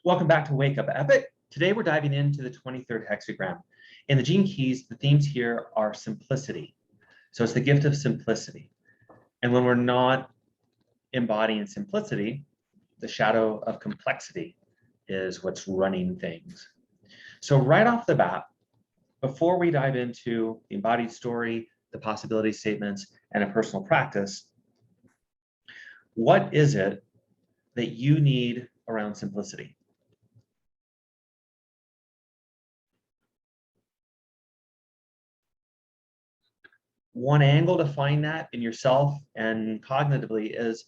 Welcome back to Wake Up Epic. Today we're diving into the 23rd hexagram. In the gene keys, the themes here are simplicity. So it's the gift of simplicity. And when we're not embodying simplicity, the shadow of complexity is what's running things. So right off the bat, before we dive into the embodied story, the possibility statements, and a personal practice, what is it that you need around simplicity? One angle to find that in yourself and cognitively is,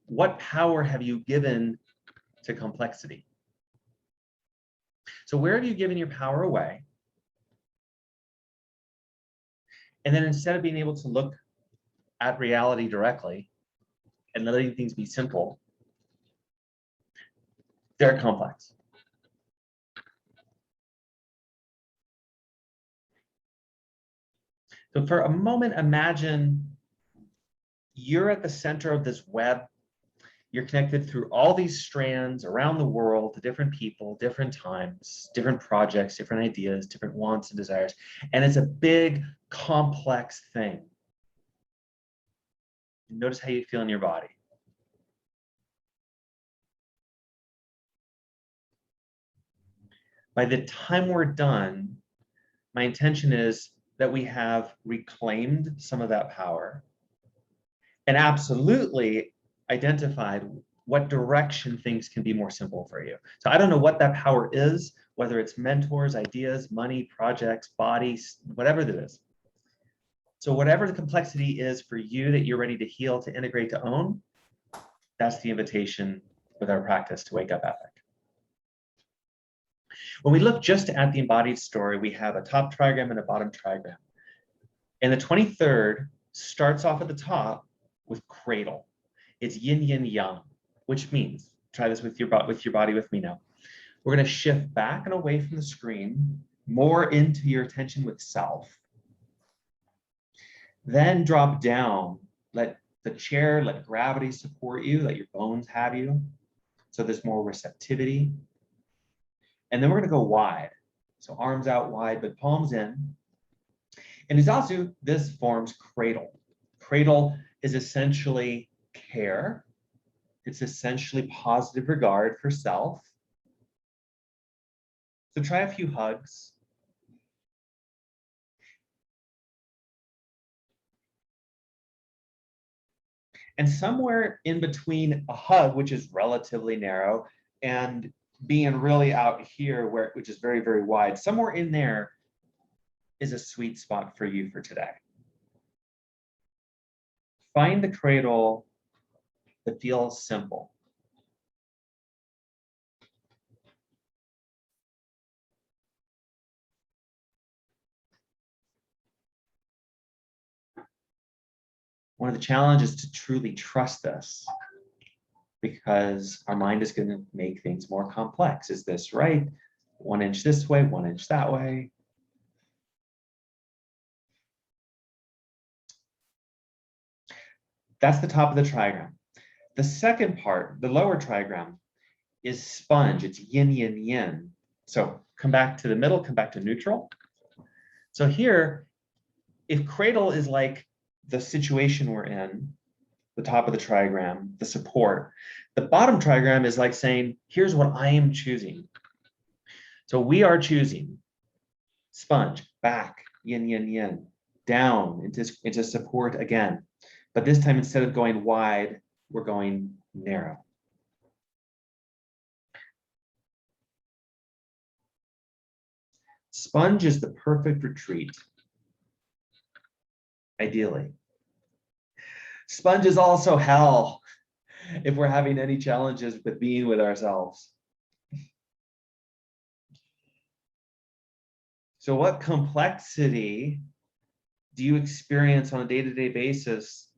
what power have you given to complexity? So where have you given your power away? And then instead of being able to look at reality directly and letting things be simple, they're complex. So for a moment, imagine you're at the center of this web. You're connected through all these strands around the world to different people, different times, different projects, different ideas, different wants and desires. And it's a big, complex thing. Notice how you feel in your body. By the time we're done, my intention is that we have reclaimed some of that power and absolutely identified what direction things can be more simple for you. So I don't know what that power is, whether it's mentors, ideas, money, projects, bodies, whatever it is. So whatever the complexity is for you that you're ready to heal, to integrate, to own, that's the invitation with our practice to Wake Up Epic. When we look just at the embodied story, we have a top trigram and a bottom trigram. And the 23rd starts off at the top with cradle. It's yin, yin, yang, which means, try this with your body with me now. We're going to shift back and away from the screen, more into your attention with self. Then drop down, let the chair, let gravity support you, let your bones have you. So there's more receptivity. And then we're going to go wide. So arms out wide, but palms in. In UZAZU, this forms cradle. Cradle is essentially care. It's essentially positive regard for self. So try a few hugs. And somewhere in between a hug, which is relatively narrow, and being really out here, which is very, very wide, somewhere in there is a sweet spot for you for today. Find the cradle that feels simple. One of the challenges is to truly trust this, because our mind is going to make things more complex. Is this right? 1 inch this way, 1 inch that way. That's the top of the trigram. The second part, the lower trigram, is sponge. It's yin, yin, yin. So come back to the middle, come back to neutral. So here, if cradle is like the situation we're in, the top of the trigram, the support, the bottom trigram is like saying, here's what I am choosing. So we are choosing sponge, back, yin, yin, yin, down into support again. But this time, instead of going wide, we're going narrow. Sponge is the perfect retreat, ideally. Sponge is also hell if we're having any challenges with being with ourselves. So what complexity do you experience on a day-to-day basis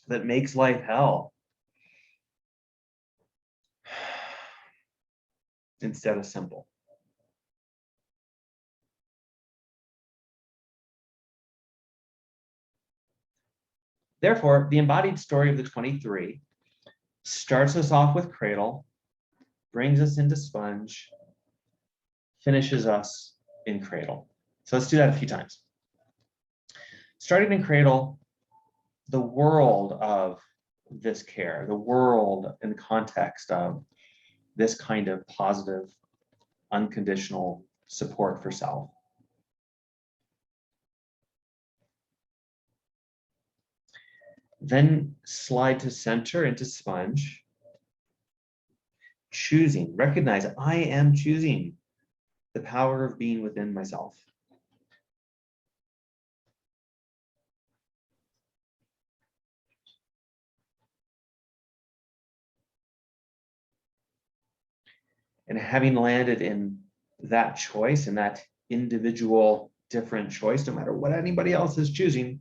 that makes life hell instead of simple? Therefore, the embodied story of the 23 starts us off with cradle, brings us into sponge, finishes us in cradle. So let's do that a few times. Starting in cradle, the world of this care, the world in the context of this kind of positive, unconditional support for self. Then slide to center into sponge. Choosing, recognize I am choosing the power of being within myself. And having landed in that choice and that individual different choice, no matter what anybody else is choosing,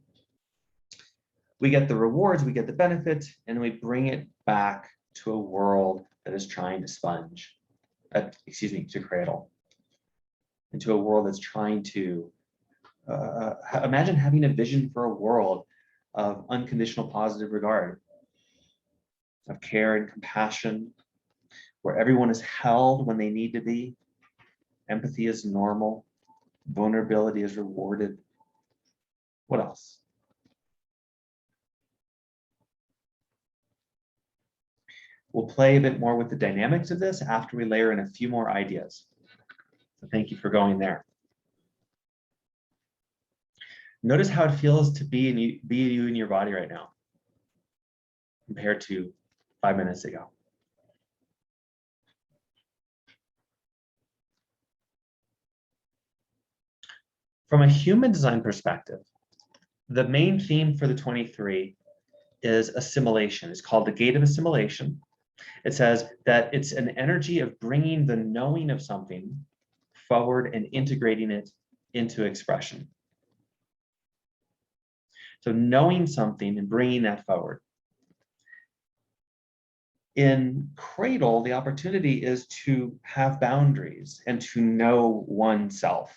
we get the rewards, we get the benefit, and we bring it back to a world that is trying to sponge, to cradle, into a world that's trying to, imagine having a vision for a world of unconditional positive regard, of care and compassion, where everyone is held when they need to be, empathy is normal, vulnerability is rewarded. What else? We'll play a bit more with the dynamics of this after we layer in a few more ideas. So thank you for going there. Notice how it feels to be you in your body right now compared to 5 minutes ago. From a human design perspective, the main theme for the 23 is assimilation. It's called the gate of assimilation. It says that it's an energy of bringing the knowing of something forward and integrating it into expression. So knowing something and bringing that forward. In cradle, the opportunity is to have boundaries and to know oneself,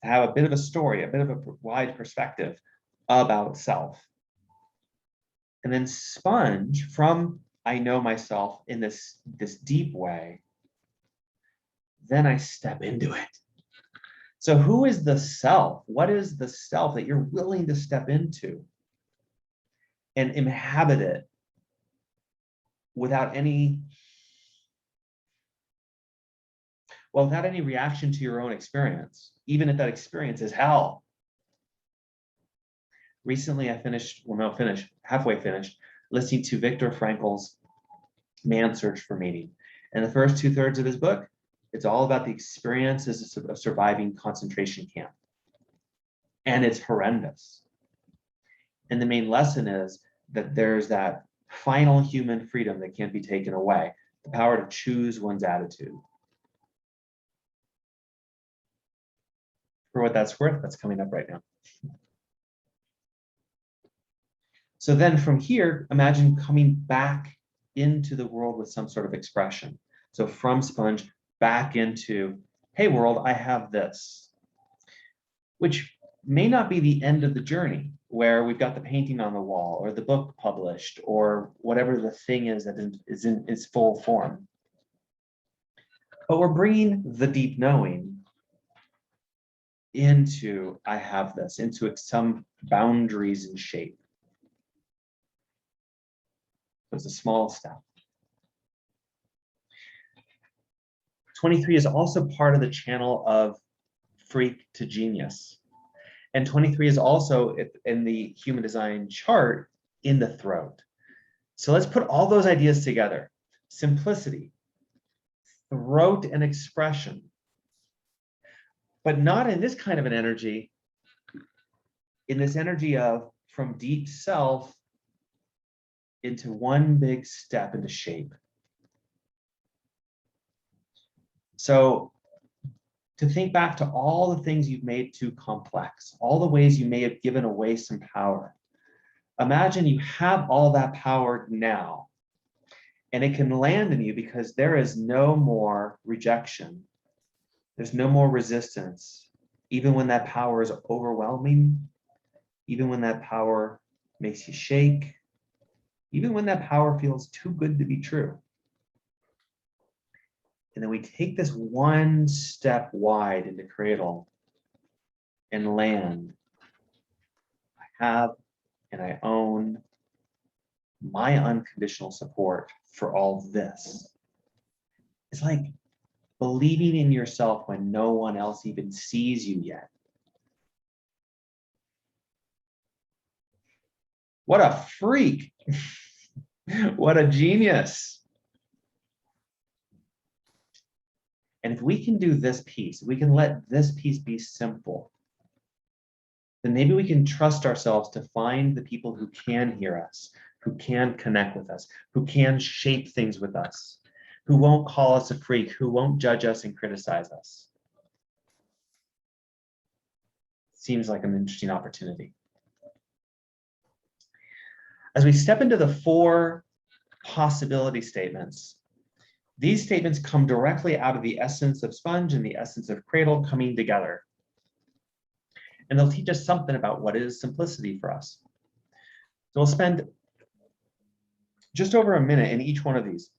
to have a bit of a story, a bit of a wide perspective about self. And then sponge from I know myself in this deep way, then I step into it. So who is the self? What is the self that you're willing to step into and inhabit it without any reaction to your own experience, even if that experience is hell? Recently, halfway finished, listening to Viktor Frankl's Man's Search for Meaning. And the first 2/3 of his book, it's all about the experiences of surviving concentration camp. And it's horrendous. And the main lesson is that there's that final human freedom that can't be taken away, the power to choose one's attitude. For what that's worth, that's coming up right now. So then from here, imagine coming back into the world with some sort of expression. So from sponge back into, hey world, I have this, which may not be the end of the journey where we've got the painting on the wall or the book published or whatever the thing is that is in its full form. But we're bringing the deep knowing into I have this, into some boundaries and shape. So it's a small step. 23 is also part of the channel of freak to genius. And 23 is also in the human design chart in the throat. So let's put all those ideas together. Simplicity, throat and expression, but not in this kind of an energy, in this energy of from deep self into one big step into shape. So to think back to all the things you've made too complex, all the ways you may have given away some power. Imagine you have all that power now, and it can land in you because there is no more rejection. There's no more resistance, even when that power is overwhelming, even when that power makes you shake, even when that power feels too good to be true. And then we take this one step wide into cradle and land. I have and I own my unconditional support for all this. It's like believing in yourself when no one else even sees you yet. What a freak. What a genius. And if we can do this piece, we can let this piece be simple, then maybe we can trust ourselves to find the people who can hear us, who can connect with us, who can shape things with us, who won't call us a freak, who won't judge us and criticize us. Seems like an interesting opportunity. As we step into the 4 possibility statements, these statements come directly out of the essence of sponge and the essence of cradle coming together. And they'll teach us something about what is simplicity for us. So we'll spend just over a minute in each one of these.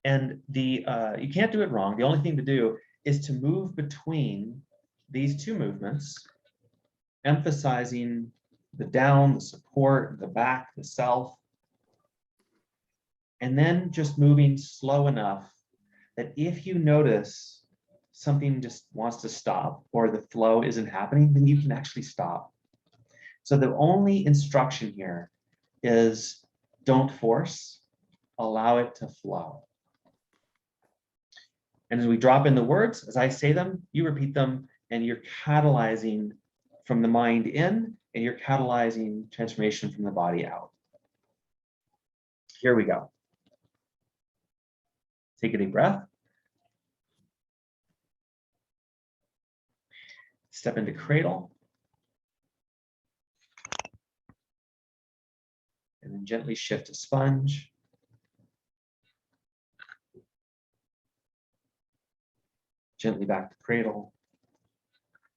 And you can't do it wrong. The only thing to do is to move between these 2 movements, emphasizing the down, the support, the back, the self, and then just moving slow enough that if you notice something just wants to stop or the flow isn't happening, then you can actually stop. So the only instruction here is don't force, allow it to flow. And as we drop in the words, as I say them, you repeat them, and you're catalyzing from the mind in, and you're catalyzing transformation from the body out. Here we go. Take a deep breath. Step into cradle. And then gently shift to sponge. Gently back to cradle.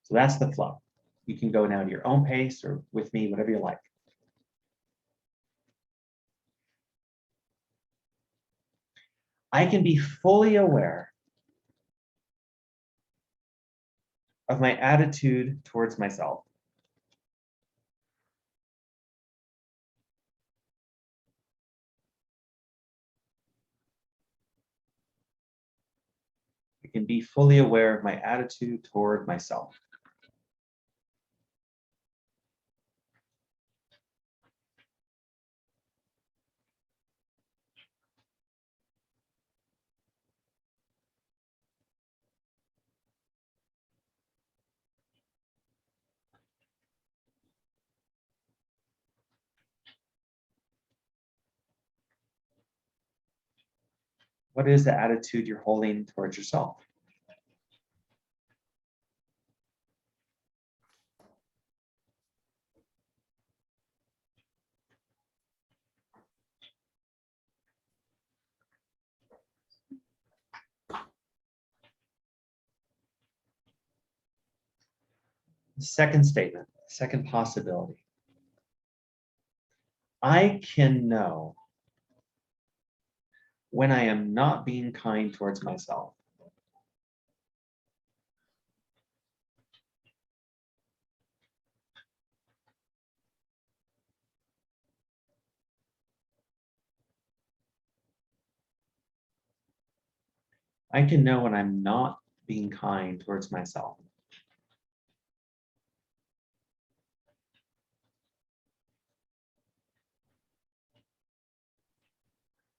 So that's the flow. You can go now to your own pace or with me, whatever you like. I can be fully aware of my attitude towards myself. I can be fully aware of my attitude toward myself. What is the attitude you're holding towards yourself? The second statement, second possibility. I can know when I am not being kind towards myself. I can know when I'm not being kind towards myself.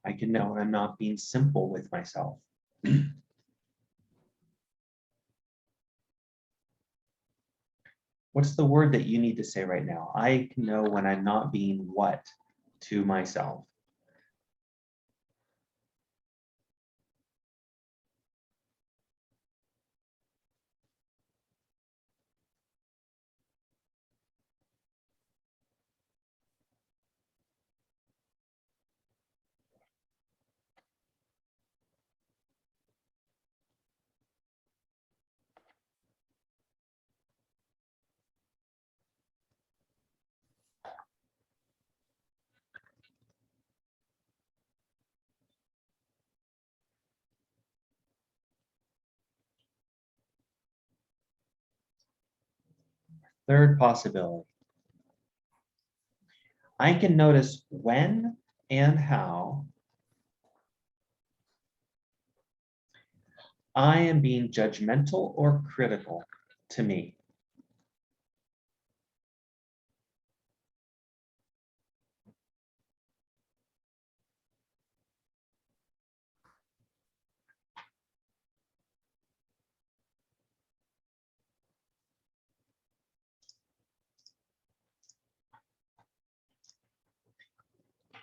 I can know when I'm not being simple with myself. What's the word that you need to say right now? I can know when I'm not being what to myself. Third possibility. I can notice when and how I am being judgmental or critical to me.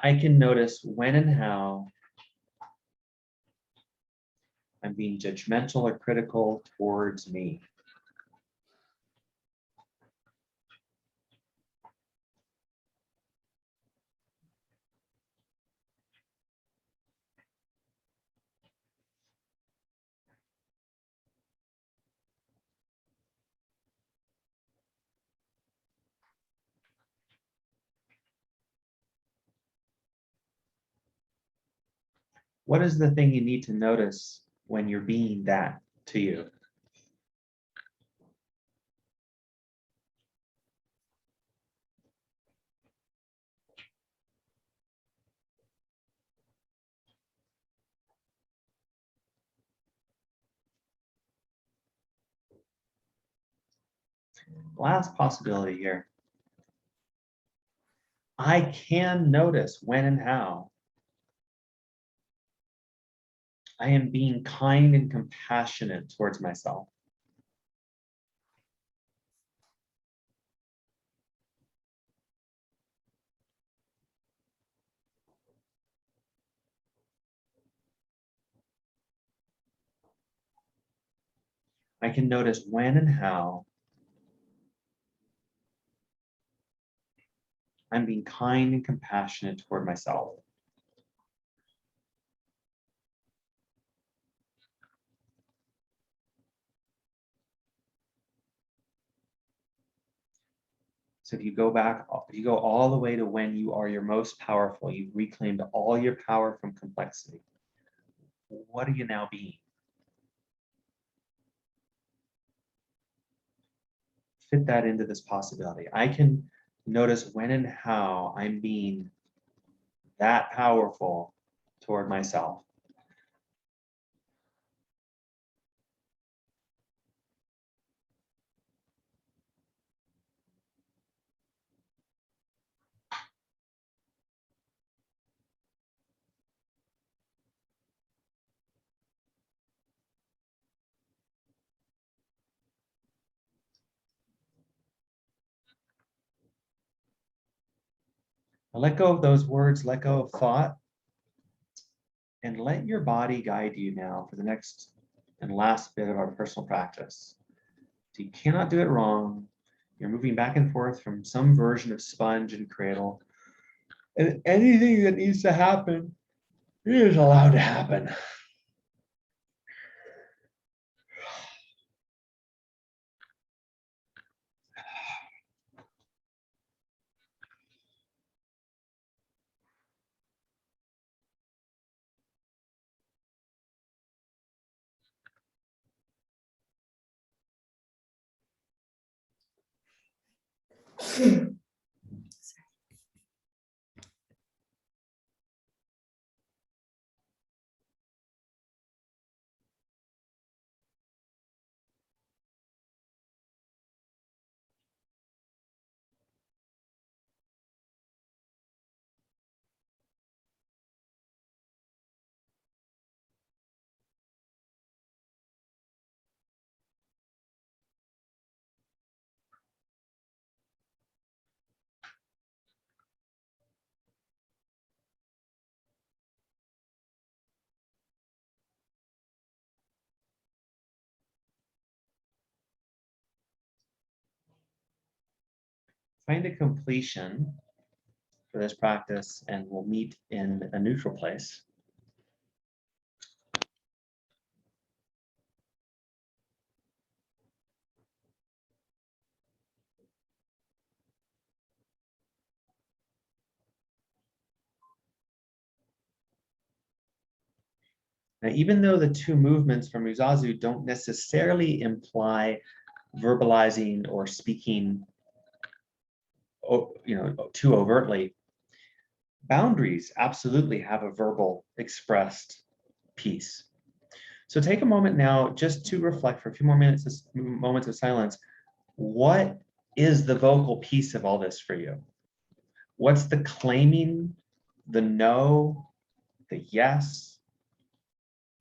I can notice when and how I'm being judgmental or critical towards me. What is the thing you need to notice when you're being that to you? Last possibility here. I can notice when and how I am being kind and compassionate towards myself. I can notice when and how I'm being kind and compassionate toward myself. So if you go back, if you go all the way to when you are your most powerful, you've reclaimed all your power from complexity. What are you now being? Fit that into this possibility. I can notice when and how I'm being that powerful toward myself. Let go of those words, let go of thought, and let your body guide you now for the next and last bit of our personal practice. So you cannot do it wrong. You're moving back and forth from some version of sponge and cradle. And anything that needs to happen is allowed to happen. Find a completion for this practice, and we'll meet in a neutral place. Now, even though the two movements from UZAZU don't necessarily imply verbalizing or speaking too overtly. Boundaries absolutely have a verbal expressed piece. So take a moment now just to reflect for a few more moments of silence. What is the vocal piece of all this for you? What's the claiming, the no, the yes?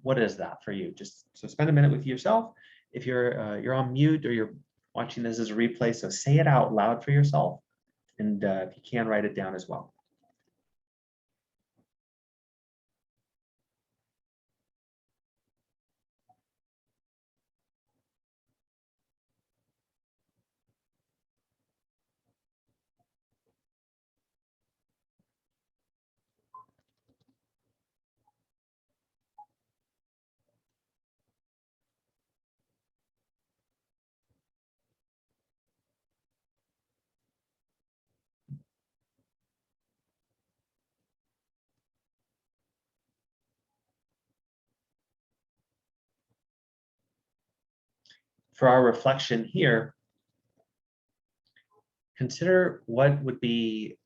What is that for you? Just so spend a minute with yourself. If you're on mute or you're watching this as a replay, so say it out loud for yourself, and if you can, write it down as well. For our reflection here, consider what would be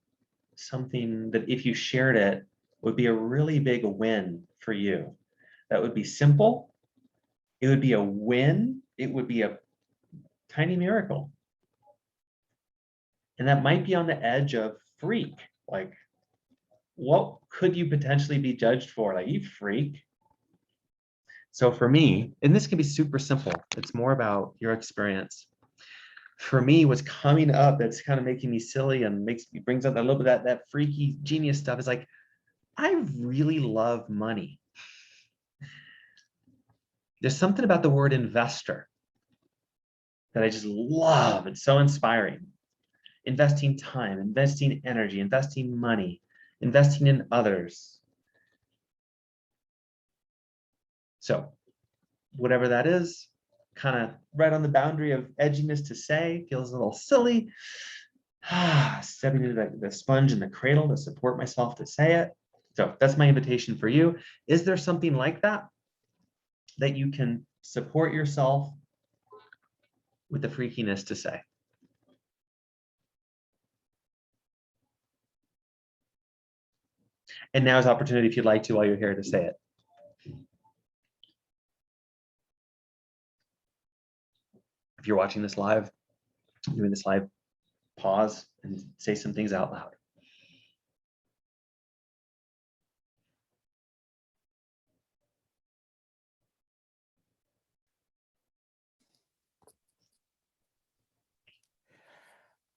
something that if you shared it would be a really big win for you. That would be simple. It would be a win. It would be a tiny miracle. And that might be on the edge of freak. Like, what could you potentially be judged for? Like, you freak. So for me, and this can be super simple, it's more about your experience. For me, what's coming up that's kind of making me silly and brings up a little bit of that freaky genius stuff is like, I really love money. There's something about the word investor that I just love. It's so inspiring. Investing time, investing energy, investing money, investing in others. So whatever that is, kind of right on the boundary of edginess to say, feels a little silly. Stepping into the sponge and the cradle to support myself to say it. So that's my invitation for you. Is there something like that that you can support yourself with the freakiness to say? And now is opportunity, if you'd like to, while you're here, to say it. If you're watching this live, doing this live, pause and say some things out loud.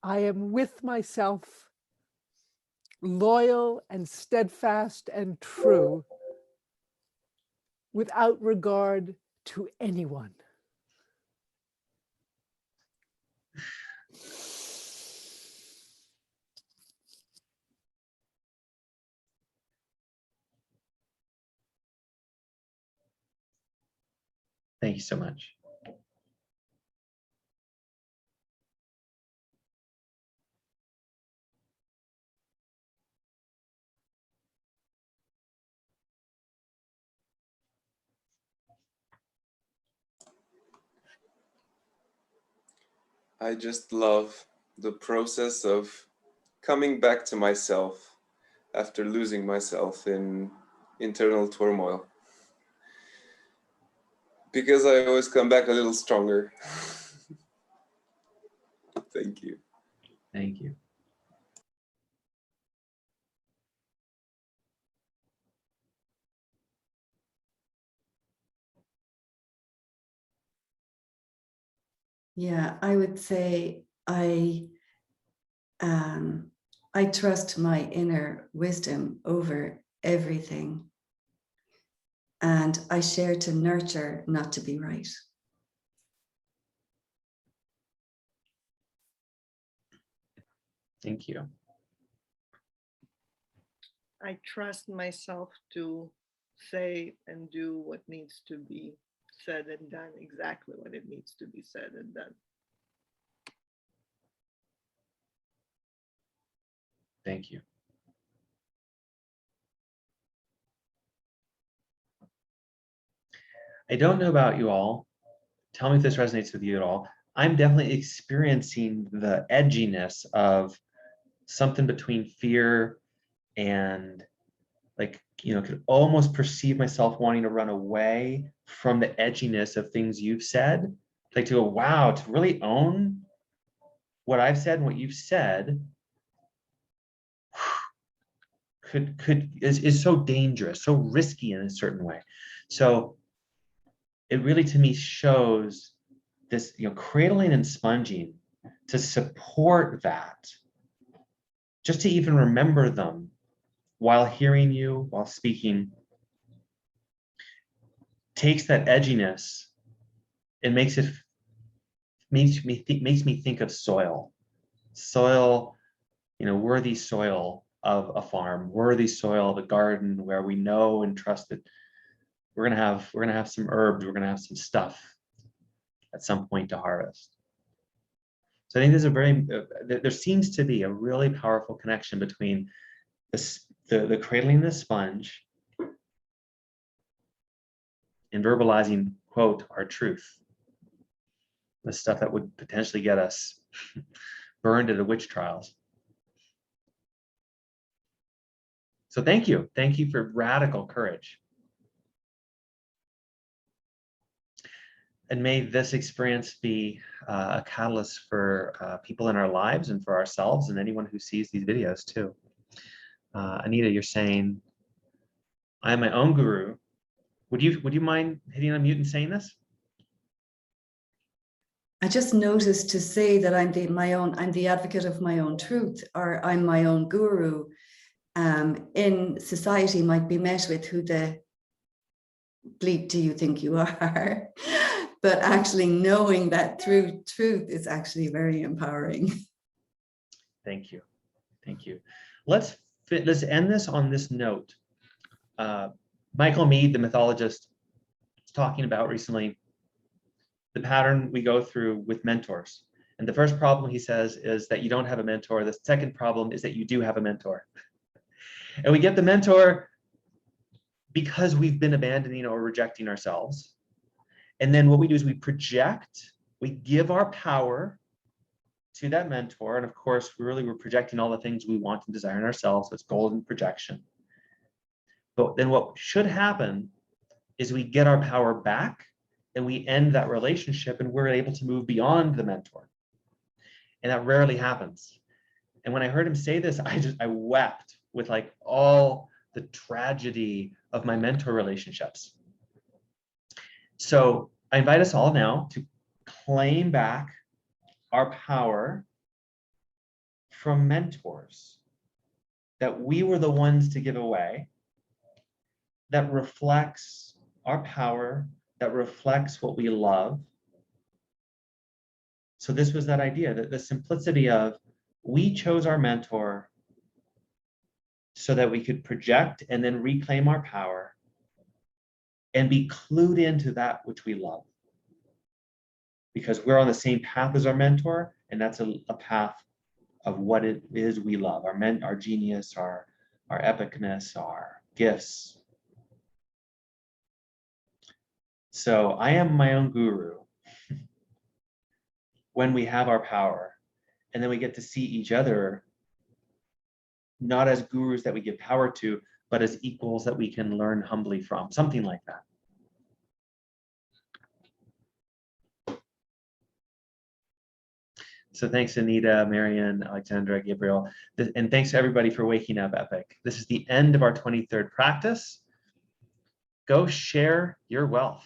I am with myself, loyal and steadfast and true, without regard to anyone. Thank you so much. I just love the process of coming back to myself after losing myself in internal turmoil. Because I always come back a little stronger. Thank you. Thank you. Yeah, I would say I trust my inner wisdom over everything. And I share to nurture, not to be right. Thank you. I trust myself to say and do what needs to be said and done, exactly what it needs to be said and done. Thank you. I don't know about you all. Tell me if this resonates with you at all. I'm definitely experiencing the edginess of something between fear and like, could almost perceive myself wanting to run away from the edginess of things you've said. Like to go, wow, to really own what I've said and what you've said is so dangerous, so risky in a certain way. So it really, to me, shows this, cradling and sponging to support that, just to even remember them while hearing you, while speaking, takes that edginess and makes me think of soil, worthy soil of a farm, worthy soil of a garden where we know and trust that we're gonna have some herbs, we're gonna have some stuff at some point to harvest. So I think there seems to be a really powerful connection between the cradling the sponge and verbalizing, quote, our truth, the stuff that would potentially get us burned at the witch trials. So thank you for radical courage. And may this experience be a catalyst for people in our lives and for ourselves and anyone who sees these videos too. Anita, you're saying, I am my own guru. Would you mind hitting on mute and saying this? I just noticed to say that I'm the advocate of my own truth, or I'm my own guru. In society might be met with, who the bleep do you think you are? But actually knowing that through truth is actually very empowering. Thank you. Let's end this on this note. Michael Meade, the mythologist, was talking about recently the pattern we go through with mentors. And the first problem, he says, is that you don't have a mentor. The second problem is that you do have a mentor. And we get the mentor because we've been abandoning or rejecting ourselves. And then what we do is we project, we give our power to that mentor. And of course, we're projecting all the things we want and desire in ourselves. So it's golden projection. But then what should happen is we get our power back and we end that relationship and we're able to move beyond the mentor. And that rarely happens. And when I heard him say this, I wept with like all the tragedy of my mentor relationships. So I invite us all now to claim back our power from mentors that we were the ones to give away, that reflects our power, that reflects what we love. So this was that idea, that the simplicity of, we chose our mentor so that we could project and then reclaim our power and be clued into that which we love. Because we're on the same path as our mentor, and that's a path of what it is we love, our genius, our epicness, our gifts. So I am my own guru when we have our power, and then we get to see each other not as gurus that we give power to, but as equals that we can learn humbly from, something like that. So thanks, Anita, Marian, Alexandra, Gabriel, and thanks to everybody for waking up, Epic. This is the end of our 23rd practice. Go share your wealth.